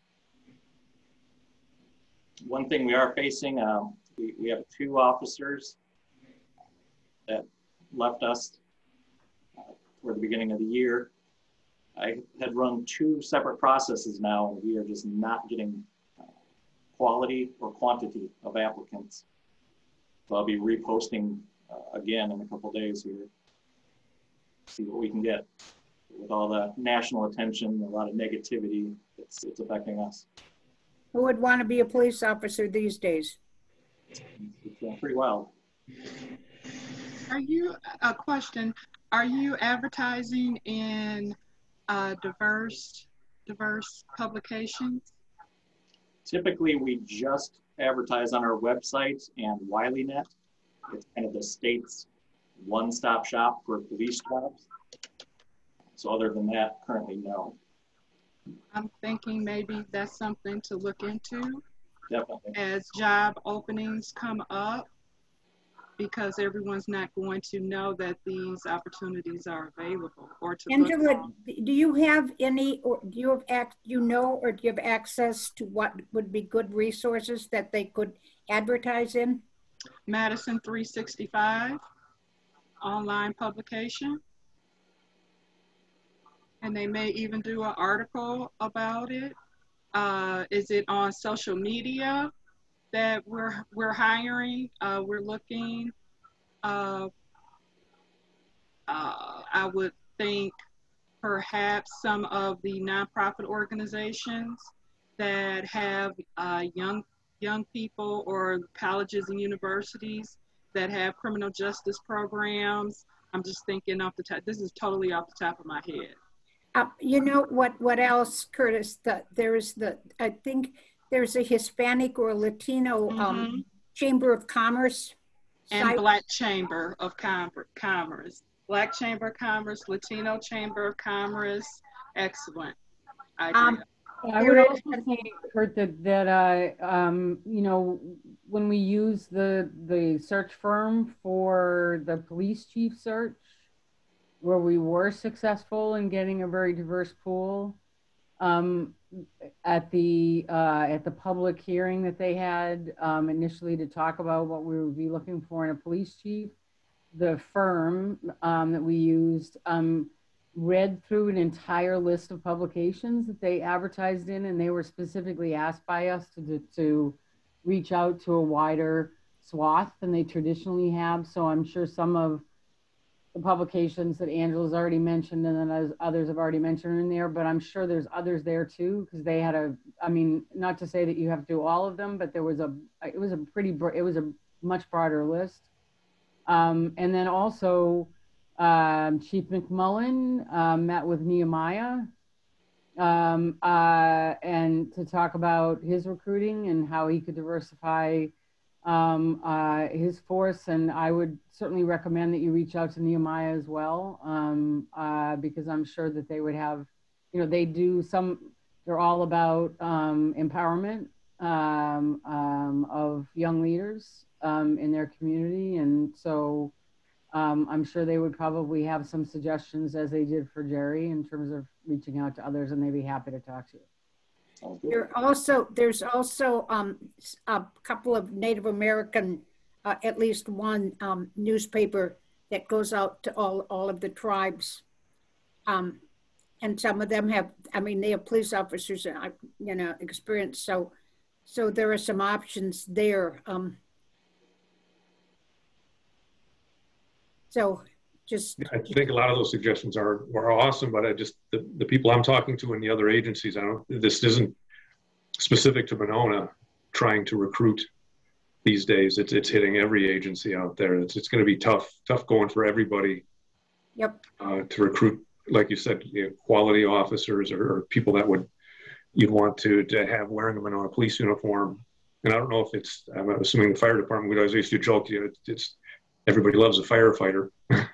One thing we are facing, we have 2 officers that left us toward the beginning of the year. I had run 2 separate processes now, and we are just not getting quality or quantity of applicants. So I'll be reposting again in a couple days here. See what we can get. With all the national attention, a lot of negativity, it's affecting us. Who would want to be a police officer these days? It's pretty wild. Are you, a question, are you advertising in diverse publications? Typically, we just advertise on our website and WileyNet. It's kind of the state's one-stop shop for police jobs. So other than that, currently, no. I'm thinking maybe that's something to look into. Definitely. As job openings come up. because everyone's not going to know that these opportunities are available or to look. Angela, do you have any, or do you have, or do you have access to what would be good resources that they could advertise in? Madison 365 online publication. And they may even do an article about it. Is it on social media that we're hiring? We're looking. I would think perhaps some of the nonprofit organizations that have young people, or colleges and universities that have criminal justice programs. I'm just thinking off the top. This is totally off the top of my head. You know what else, Curtis? I think there's a Hispanic or Latino Chamber of Commerce and site. Black Chamber of Commerce, Black Chamber of Commerce, Latino Chamber of Commerce. Excellent. I would also say, Kurt, that you know, when we use the search firm for the police chief search, where we were successful in getting a very diverse pool, at the public hearing that they had initially to talk about what we would be looking for in a police chief, the firm that we used read through an entire list of publications that they advertised in, and they were specifically asked by us to reach out to a wider swath than they traditionally have. So I'm sure some of the publications that Angela's already mentioned, and then others have already mentioned in there, but I'm sure there's others there too, because they had I mean, not to say that you have to do all of them, but it was a much broader list. And then also Chief McMullen met with Nehemiah and to talk about his recruiting and how he could diversify his force. And I would certainly recommend that you reach out to Nehemiah as well, because I'm sure that they would have, you know, they're all about empowerment of young leaders in their community. And so I'm sure they would probably have some suggestions, as they did for Jerry, in terms of reaching out to others, and they'd be happy to talk to you. There's also a couple of Native American, at least one newspaper that goes out to all of the tribes, and some of them have, I mean, they have police officers and you know, experience. So there are some options there. So just, I think a lot of those suggestions are awesome, but the people I'm talking to in the other agencies, this isn't specific to Monona trying to recruit these days. It's hitting every agency out there. It's going to be tough going for everybody. Yep. To recruit, like you said, you know, quality officers or people that you'd want to have wearing a Monona police uniform. And I don't know if I'm assuming the fire department, we always used to joke, you know, it's everybody loves a firefighter.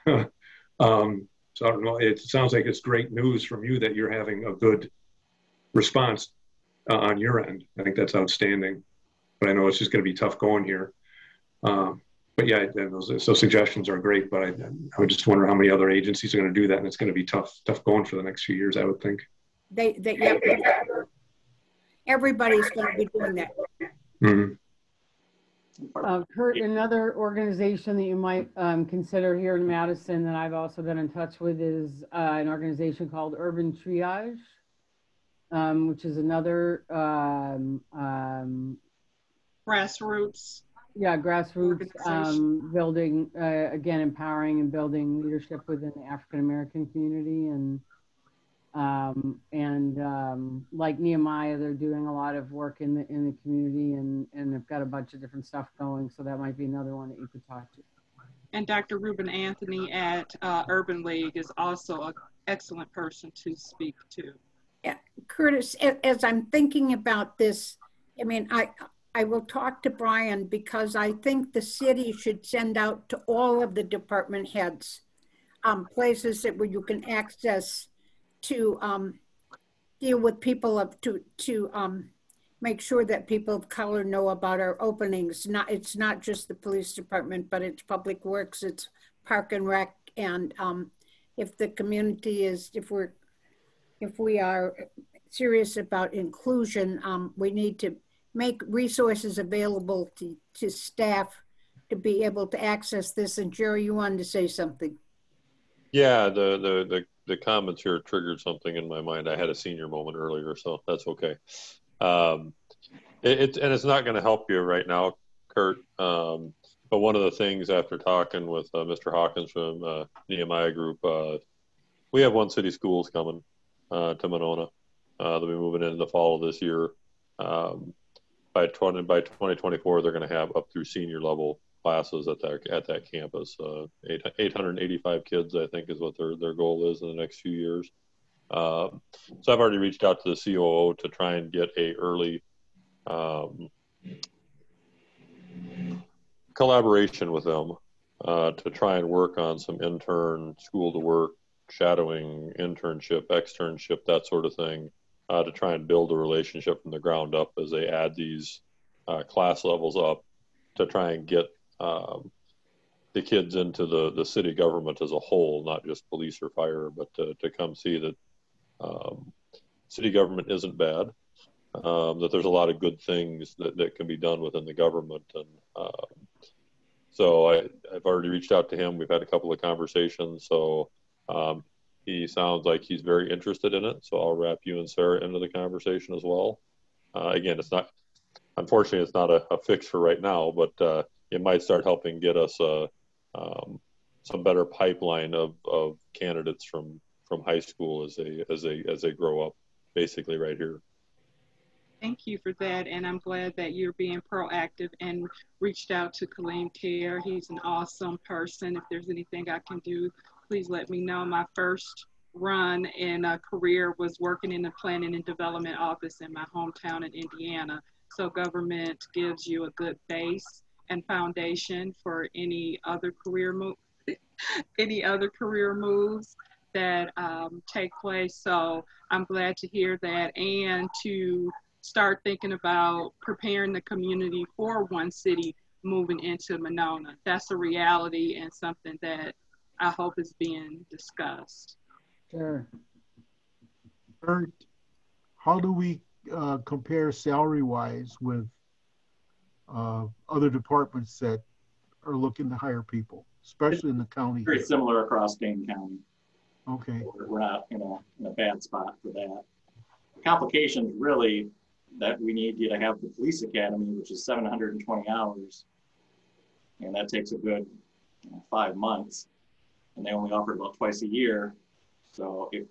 So I don't know, it sounds like it's great news from you that you're having a good response on your end. I think that's outstanding, but I know it's just going to be tough going here. But yeah, those suggestions are great, but I would just wonder how many other agencies are going to do that, and it's going to be tough going for the next few years, I would think. Everybody's going to be doing that. Mm-hmm. Kurt, another organization that you might consider here in Madison that I've also been in touch with is an organization called Urban Triage, which is another grassroots. Yeah, grassroots building, again, empowering and building leadership within the African American community, and like Nehemiah, they're doing a lot of work in the community, and they've got a bunch of different stuff going. So that might be another one that you could talk to. And Dr. Ruben Anthony at Urban League is also an excellent person to speak to. Yeah, Curtis, as I'm thinking about this, I mean, I will talk to Brian, because I think the city should send out to all of the department heads places where you can access to deal with people, to make sure that people of color know about our openings. It's not just the police department, but it's public works, it's park and rec. And if the community is, if we are serious about inclusion, we need to make resources available to staff to be able to access this. And Jerry, you wanted to say something. Yeah, the comments here triggered something in my mind. I had a senior moment earlier, so that's okay. And it's not going to help you right now, Kurt. But one of the things after talking with Mr. Hawkins from Nehemiah Group, we have One City Schools coming to Monona. They'll be moving in the fall of this year. By 2024, they're going to have up through senior level classes at that campus. 885 kids, I think, is what their goal is in the next few years. So I've already reached out to the COO to try and get a early collaboration with them to try and work on some intern school to work, shadowing, internship, externship, that sort of thing, to try and build a relationship from the ground up as they add these class levels up to try and get the kids into the city government as a whole, not just police or fire, but to come see that city government isn't bad, that there's a lot of good things that can be done within the government. And so I've already reached out to him. We've had a couple of conversations. So he sounds like he's very interested in it. So I'll wrap you and Sarah into the conversation as well. Again, unfortunately, it's not a fix for right now, but it might start helping get us some better pipeline of candidates from high school as they grow up, basically right here. Thank you for that, and I'm glad that you're being proactive and reached out to Kaleem Care. He's an awesome person. If there's anything I can do, please let me know. My first run in a career was working in the planning and development office in my hometown in Indiana. So government gives you a good base and foundation for any other career moves that take place. So I'm glad to hear that, and to start thinking about preparing the community for One City moving into Monona. That's a reality and something that I hope is being discussed. Sure. Kurt, how do we compare salary-wise with other departments that are looking to hire people, especially in the county? Very similar across Dane County. Okay. We're not in a bad spot for that. The complications really that we need you to have the police academy, which is 720 hours, and that takes a good 5 months, and they only offer it about twice a year. So if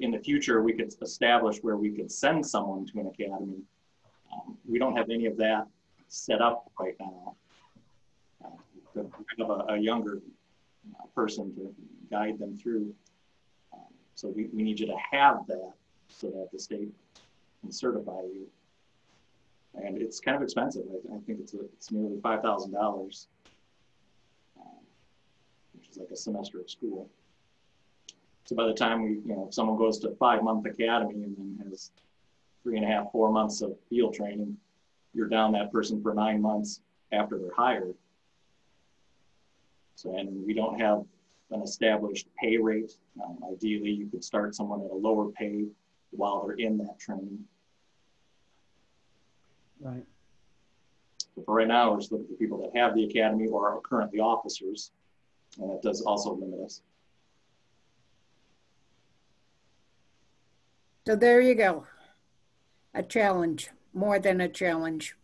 in the future we could establish where we could send someone to an academy, we don't have any of that set up right now. We have a younger person to guide them through. So we need you to have that so that the state can certify you. And it's kind of expensive. I think it's nearly $5,000, which is like a semester of school. So by the time if someone goes to 5-month academy and then has 3.5, 4 months of field training, you're down that person for 9 months after they're hired. So, and we don't have an established pay rate. Ideally, you could start someone at a lower pay while they're in that training. Right. So for right now, we're just looking for people that have the academy or are currently officers, and that does also limit us. So there you go. A challenge, more than a challenge.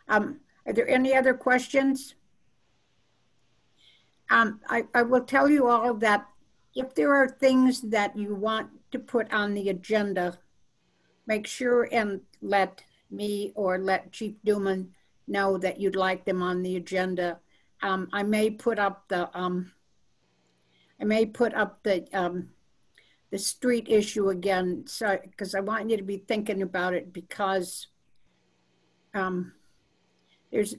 Are there any other questions? I will tell you all that if there are things that you want to put on the agenda, make sure and let me or let Chief Duman know that you'd like them on the agenda. I may put up the street issue again, so because I want you to be thinking about it, because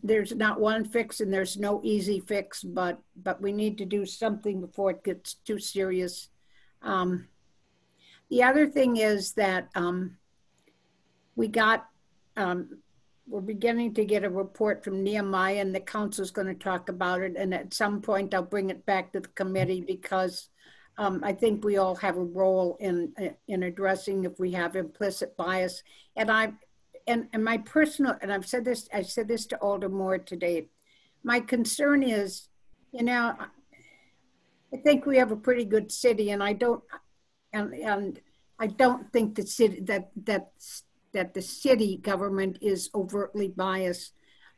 there's not one fix and there's no easy fix, but we need to do something before it gets too serious. The other thing is that we got we're beginning to get a report from Nehemiah, and the council's going to talk about it. And at some point, I'll bring it back to the committee because I think we all have a role in addressing if we have implicit bias. And my personal, and I said this to Alder Moore today. My concern is, you know, I think we have a pretty good city, and I don't think the city that the city government is overtly biased,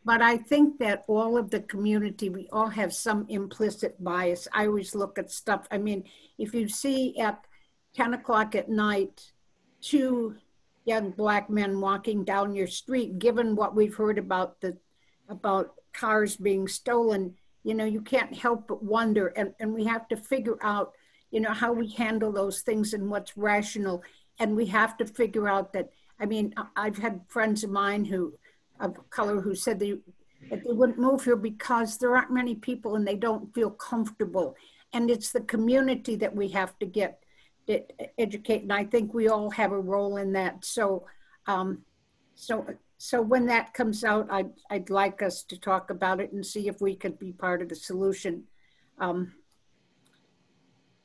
but I think that all of the community, we all have some implicit bias. I always look at stuff. I mean, if you see at 10 o'clock at night, 2 young Black men walking down your street, given what we've heard about cars being stolen, you know, you can't help but wonder, and we have to figure out, you know, how we handle those things and what's rational. And we have to figure out that, I mean, I've had friends of mine of color who said that they wouldn't move here because there aren't many people and they don't feel comfortable. And it's the community that we have to get educate. And I think we all have a role in that. So when that comes out, I'd like us to talk about it and see if we could be part of the solution.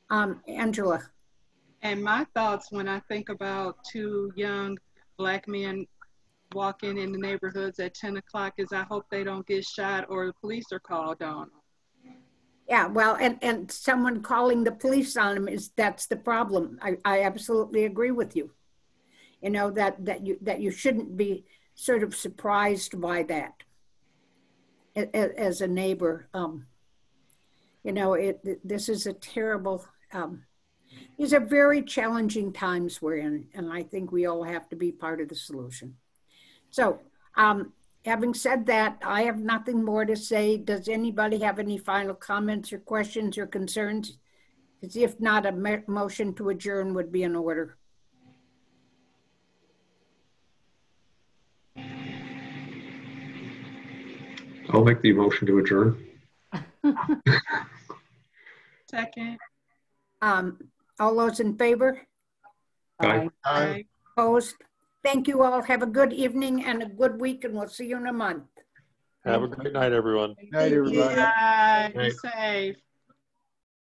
Angela. And my thoughts when I think about 2 young Black men walking in the neighborhoods at 10 o'clock is I hope they don't get shot or the police are called on them. Yeah, well, and someone calling the police on them that's the problem. I absolutely agree with you. You know, that you shouldn't be sort of surprised by that as a neighbor. You know, this is a terrible, these are very challenging times we're in, and I think we all have to be part of the solution. So having said that, I have nothing more to say. Does anybody have any final comments or questions or concerns? Because if not, a motion to adjourn would be in order. I'll make the motion to adjourn. Second. All those in favor? Aye. Aye. Opposed? Thank you all. Have a good evening and a good week, and we'll see you in a month. Have a great night, everyone. Night, everybody. Bye. Be Night. safe.